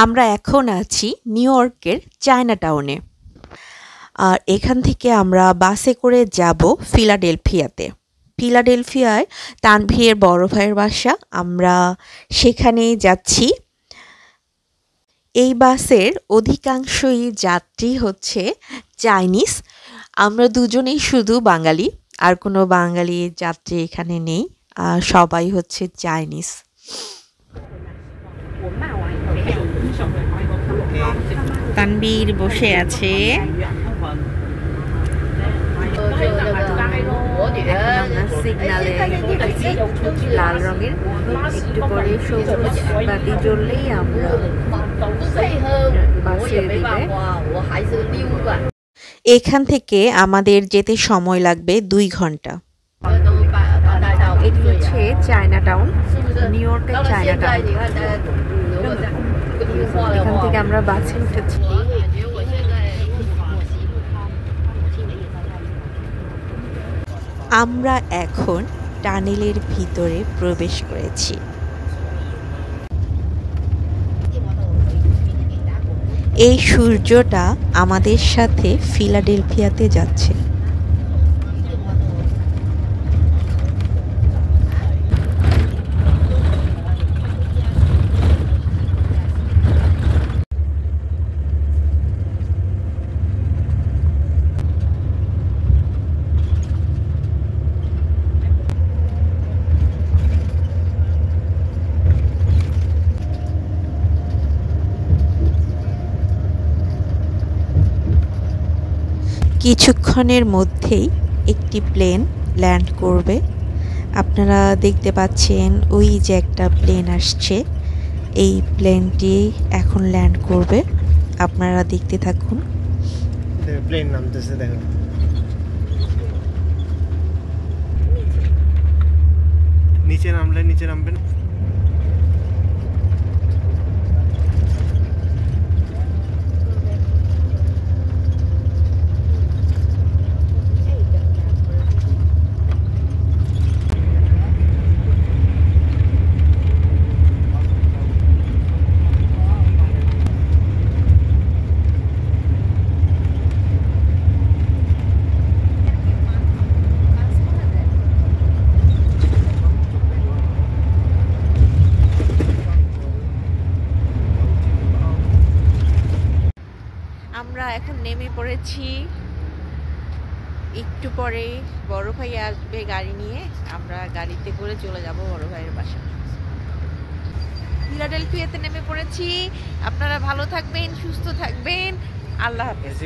আমরা এখন আছি নিউ ইয়র্কের চায়নাটাউনে। আর এখান থেকে আমরা বাসে করে যাব ফিলাডেলফিয়াতে। ফিলাডেলফিয়ায় তানভীরের বড় ভাইয়ের বাসা, আমরা সেখানেই যাচ্ছি। এই বাসের অধিকাংশই যাত্রী হচ্ছে চাইনিজ। আমরা দুজনেই শুধু বাঙালি, আর কোনো বাঙালি যাত্রী এখানে নেই, সবাই হচ্ছে চাইনিজ। তানবীর বসে আছে। সিগনালে লাল রঙের, একটু পরে সবুজ বাতি জ্বললেই আমরা বাসে দিবে। এখান থেকে আমাদের যেতে সময় লাগবে 2 ঘন্টা। এটি হচ্ছে চায়নাটাউন, নিউ ইয়র্কের চায়নাটাউন। এখান থেকে আমরা বাসে উঠেছি। আমরা এখন টানেলের ভিতরে প্রবেশ করেছি। এই সূর্যটা আমাদের সাথে ফিলাডেলফিয়াতে যাচ্ছে। কিছুক্ষণের মধ্যেই একটি প্লেন ল্যান্ড করবে। আপনারা দেখতে পাচ্ছেন ওই যে একটা প্লেন আসছে, এই প্লেনটি এখন ল্যান্ড করবে। আপনারা দেখতে থাকুন। প্লেন নামতেছে, দেখো নিচে নামবেন। আমরা এখন নেমে পড়েছি। একটু পরে বড় ভাই আসবে গাড়ি নিয়ে, আমরা গাড়িতে করে চলে যাব বড় ভাইয়ের বাসা। ফিলাডেলফিয়াতে নেমে পড়েছি। আপনারা ভালো থাকবেন, সুস্থ থাকবেন। আল্লাহ হাফেজ।